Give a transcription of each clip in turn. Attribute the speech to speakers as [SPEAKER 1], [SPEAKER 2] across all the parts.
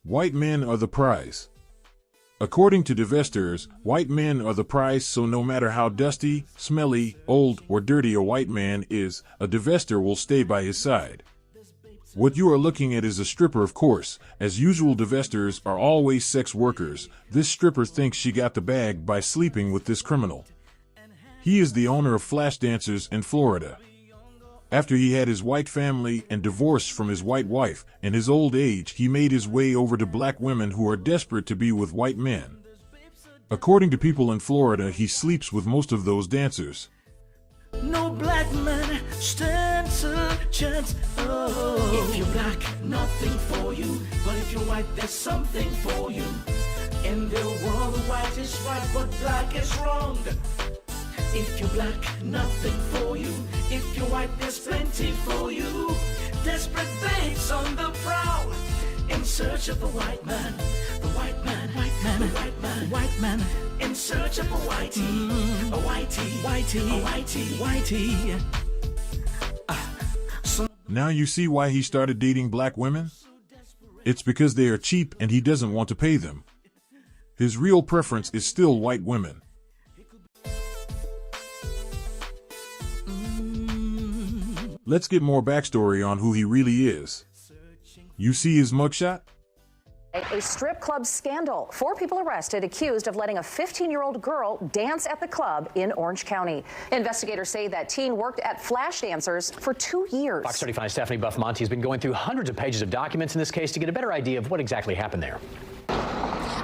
[SPEAKER 1] White men are the prize. According to Divestors, white men are the prize, so no matter how dusty, smelly, old, or dirty a white man is, a divester will stay by his side. What you are looking at is a stripper, of course. As usual, divestors are always sex workers. This stripper thinks she got the bag by sleeping with this criminal. He is the owner of Flash Dancers in Florida. After he had his white family and divorced from his white wife, in his old age he made his way over to black women who are desperate to be with white men. According to people in Florida, he sleeps with most of those dancers.
[SPEAKER 2] No black man stands a chance. Oh. If you're black, nothing for you. But if you're white, there's something for you. In the world, white is right, but black is wrong. If you're black, nothing for you. If you're white, there's plenty for you. Desperate babes on the prowl, in search of a white man. The white man, white man, the white man, white man, in search of a whitey, a whitey, whitey, a whitey, whitey.
[SPEAKER 1] Now you see why he started dating black women? It's because they are cheap and he doesn't want to pay them. His real preference is still white women. Let's get more backstory on who he really is. You see his mugshot?
[SPEAKER 3] A strip club scandal. 4 people arrested accused of letting a 15-year-old girl dance at the club in Orange County. Investigators say that teen worked at Flash Dancers for 2 years.
[SPEAKER 4] Fox 35's Stephanie Buff-Monty has been going through hundreds of pages of documents in this case to get a better idea of what exactly happened there.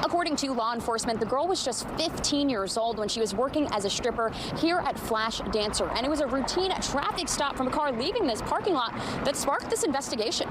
[SPEAKER 5] According to law enforcement, the girl was just 15 years old when she was working as a stripper here at Flash Dancer, and it was a routine traffic stop from a car leaving this parking lot that sparked this investigation.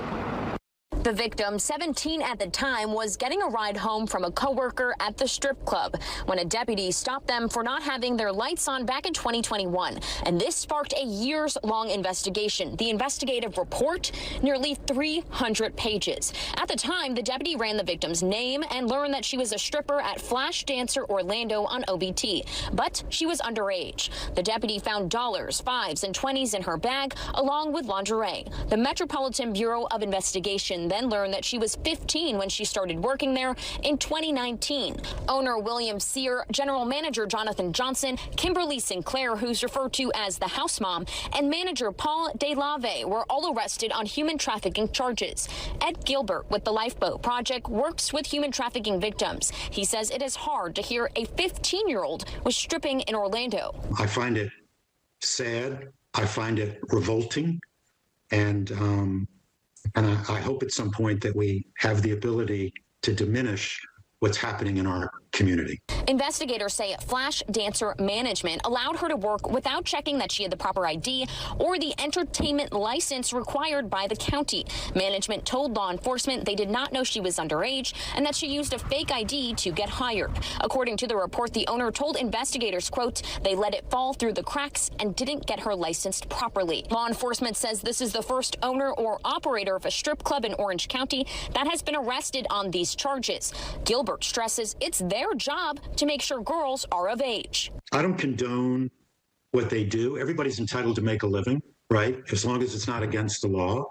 [SPEAKER 5] The victim, 17 at the time, was getting a ride home from a coworker at the strip club when a deputy stopped them for not having their lights on back in 2021. And this sparked a years-long investigation. The investigative report, nearly 300 pages. At the time, the deputy ran the victim's name and learned that she was a stripper at Flash Dancer Orlando on OBT. But she was underage. The deputy found dollars, 5s, and 20s in her bag, along with lingerie. The Metropolitan Bureau of Investigation then learned that she was 15 when she started working there in 2019. Owner William Sear, General Manager Jonathan Johnson, Kimberly Sinclair, who's referred to as the house mom, and manager Paul DeLave were all arrested on human trafficking charges. Ed Gilbert with the Lifeboat Project works with human trafficking victims. He says it is hard to hear a 15-year-old was stripping in Orlando.
[SPEAKER 6] I find it sad. I find it revolting. And I hope at some point that we have the ability to diminish what's happening in our community.
[SPEAKER 5] Investigators say Flash Dancer Management allowed her to work without checking that she had the proper ID or the entertainment license required by the county. Management told law enforcement they did not know she was underage and that she used a fake ID to get hired. According to the report, the owner told investigators, quote, they let it fall through the cracks and didn't get her licensed properly. Law enforcement says this is the first owner or operator of a strip club in Orange County that has been arrested on these charges. Gilbert stresses it's their job to make sure girls are of age.
[SPEAKER 6] I don't condone what they do. Everybody's entitled to make a living, right? As long as it's not against the law.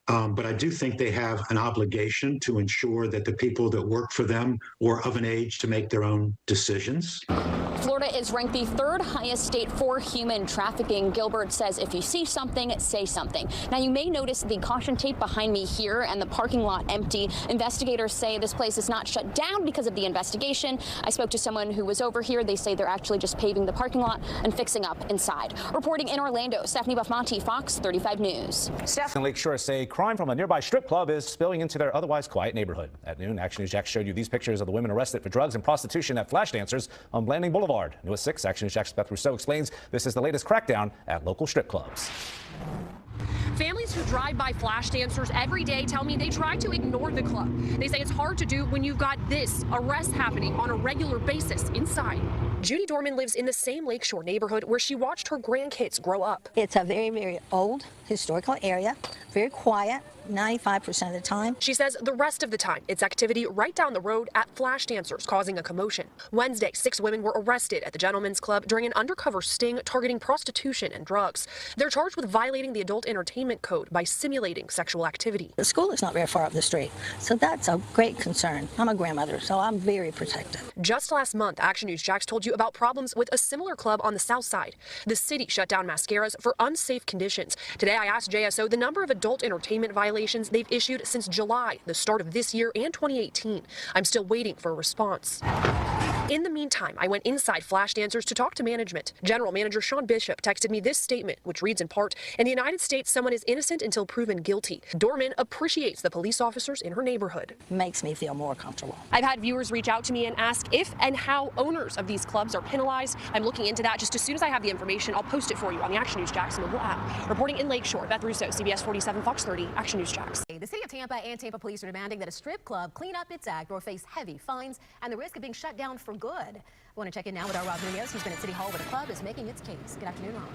[SPEAKER 6] But I do think they have an obligation to ensure that the people that work for them are of an age to make their own decisions.
[SPEAKER 5] Florida is ranked the 3rd highest state for human trafficking. Gilbert says if you see something, say something. Now, you may notice the caution tape behind me here and the parking lot empty. Investigators say this place is not shut down because of the investigation. I spoke to someone who was over here. They say they're actually just paving the parking lot and fixing up inside. Reporting in Orlando, Stephanie Buff-Monty, Fox 35 News.
[SPEAKER 7] In Lakeshore say crime from a nearby strip club is spilling into their otherwise quiet neighborhood. At noon, Action News Jack showed you these pictures of the women arrested for drugs and prostitution at Flash Dancers on Blanding Boulevard. New at 6, Action News Jack's Beth Rousseau explains this is the latest crackdown at local strip clubs.
[SPEAKER 8] Families who drive by Flash Dancers every day tell me they try to ignore the club. They say it's hard to do when you've got this arrest happening on a regular basis inside. Judy Dorman lives in the same Lakeshore neighborhood where she watched her grandkids grow up.
[SPEAKER 9] It's a very, very old historical area, very quiet, 95% of the time.
[SPEAKER 8] She says the rest of the time, it's activity right down the road at Flash Dancers, causing a commotion. Wednesday, 6 women were arrested at the Gentlemen's Club during an undercover sting targeting prostitution and drugs. They're charged with violating the Adult Entertainment Code by simulating sexual activity.
[SPEAKER 9] The school is not very far up the street, so that's a great concern. I'm a grandmother, so I'm very protective.
[SPEAKER 8] Just last month, Action News Jax told you about problems with a similar club on the south side. The city shut down mascaras for unsafe conditions. Today, I asked JSO the number of adult entertainment violations they've issued since July, the start of this year, and 2018. I'm still waiting for a response. In the meantime, I went inside Flash Dancers to talk to management. General Manager Sean Bishop texted me this statement, which reads in part, "In the United States, someone is innocent until proven guilty. Dorman appreciates the police officers in her neighborhood."
[SPEAKER 9] Makes me feel more comfortable.
[SPEAKER 8] I've had viewers reach out to me and ask if and how owners of these clubs are penalized. I'm looking into that. Just as soon as I have the information, I'll post it for you on the Action News Jax mobile app. Reporting in Lakeshore, Beth Russo, CBS 47, Fox 30, Action News Jax.
[SPEAKER 10] The city of Tampa and Tampa police are demanding that a strip club clean up its act or face heavy fines and the risk of being shut down for good. I want to check in now with our Rob Munoz, who's been at City Hall where the club is making its case. Good afternoon, Rob.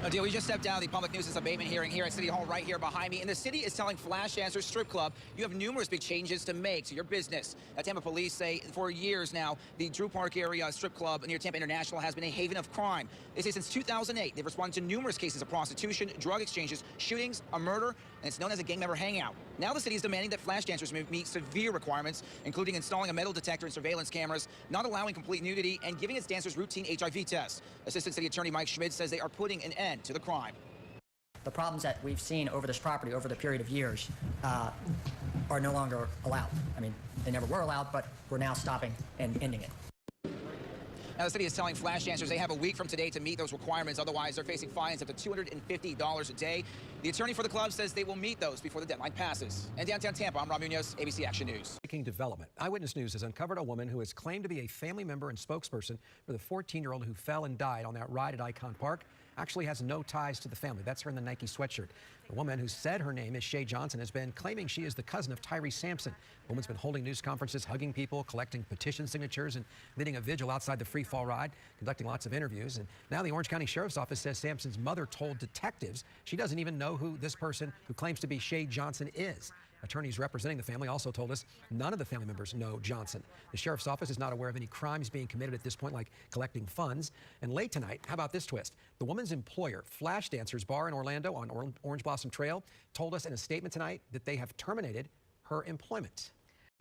[SPEAKER 11] No deal. We just stepped down the public nuisance abatement hearing here at City Hall right here behind me. And the city is telling Flash Dancers Strip Club you have numerous big changes to make to your business. Tampa police say for years now, the Drew Park area strip club near Tampa International has been a haven of crime. They say since 2008, they've responded to numerous cases of prostitution, drug exchanges, shootings, a murder, and it's known as a gang member hangout. Now the city is demanding that Flash Dancers meet severe requirements, including installing a metal detector and surveillance cameras, not allowing complete nudity, and giving its dancers routine HIV tests. Assistant City Attorney Mike Schmidt says they are putting an end to the crime.
[SPEAKER 12] The problems that we've seen over this property over the period of years are no longer allowed. I mean, they never were allowed, but we're now stopping and ending it.
[SPEAKER 11] Now, the city is telling Flash Dancers they have a week from today to meet those requirements. Otherwise, they're facing fines up to $250 a day. The attorney for the club says they will meet those before the deadline passes. In downtown Tampa, I'm Rob Munoz, ABC Action News.
[SPEAKER 13] Breaking development. Eyewitness News has uncovered a woman who has claimed to be a family member and spokesperson for the 14-year-old who fell and died on that ride at Icon Park. Actually has no ties to the family. That's her in the Nike sweatshirt. The woman who said her name is Shay Johnson has been claiming she is the cousin of Tyree Sampson. The woman's been holding news conferences, hugging people, collecting petition signatures, and leading a vigil outside the free fall ride, conducting lots of interviews. And now the Orange County Sheriff's Office says Sampson's mother told detectives she doesn't even know who this person who claims to be Shay Johnson is. Attorneys representing the family also told us none of the family members know Johnson. The Sheriff's Office is not aware of any crimes being committed at this point, like collecting funds. And late tonight, how about this twist? The woman's employer, Flash Dancers Bar in Orlando on Orange Blossom Trail, told us in a statement tonight that they have terminated her employment.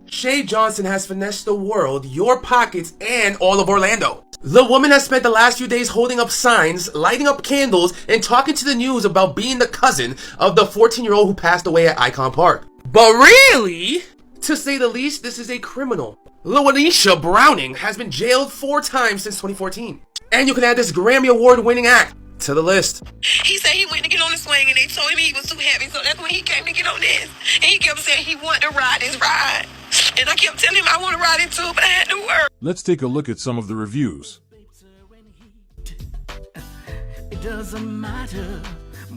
[SPEAKER 14] Shay Johnson has finessed the world, your pockets, and all of Orlando. The woman has spent the last few days holding up signs, lighting up candles, and talking to the news about being the cousin of the 14-year-old who passed away at Icon Park. But really, to say the least, this is a criminal. Lawanisha Browning has been jailed 4 times since 2014. And you can add this Grammy Award-winning act to the list.
[SPEAKER 15] He said he went to get on the swing and they told him he was too heavy, so that's when he came to get on this. And he kept saying he wanted to ride his ride. And I kept telling him I want to ride it too, but I had to work.
[SPEAKER 1] Let's take a look at some of the reviews.
[SPEAKER 2] It doesn't matter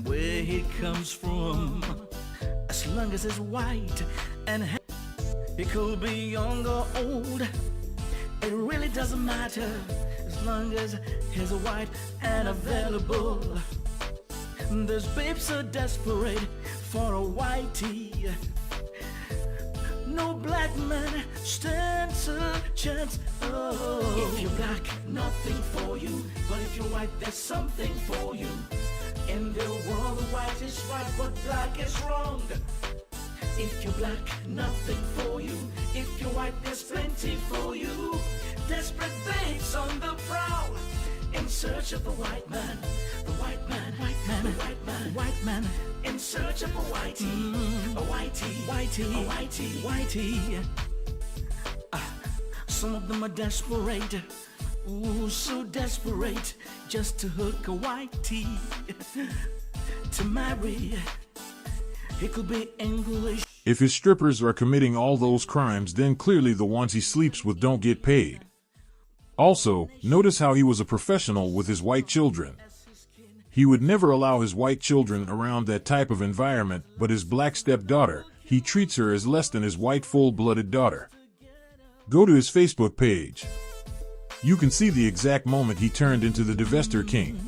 [SPEAKER 2] where he comes from, as long as it's white and it could be young or old. It really doesn't matter as long as he's white and available. Those babes are desperate for a whitey. No black man stands a chance. Oh. If you're black, nothing for you. But if you're white, there's something for you. In the world, white is right, but black is wrong. If you're black, nothing for you. If you're white, there's plenty for you. Desperate babes on the prowl, in search of a white man. The white man, white man, the white man, white man, in search of a whitey. A whitey, whitey, a whitey, whitey. Some of them are desperate. Ooh, so desperate just to hook a whitey to marry. It could be English.
[SPEAKER 1] If his strippers are committing all those crimes, then clearly the ones he sleeps with don't get paid. Also, notice how he was a professional with his white children. He would never allow his white children around that type of environment, but his black stepdaughter, he treats her as less than his white full-blooded daughter. Go to his Facebook page. You can see the exact moment he turned into the Divestor King.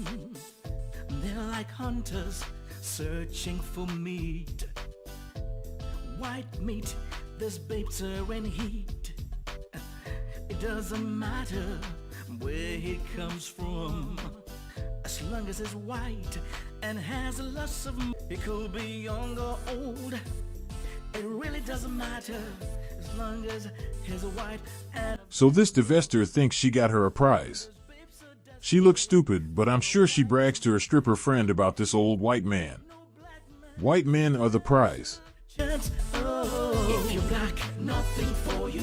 [SPEAKER 2] They're like hunters searching for meat. white meat, this babe's in heat. It doesn't matter where he comes from, as long as he's white and has lots of money. He could be young or old, it really doesn't matter, as long as he's white and...
[SPEAKER 1] So this divester thinks she got her a prize. She looks stupid, but I'm sure she brags to her stripper friend about this old white man. White men are the prize.
[SPEAKER 2] If you're black, nothing for you.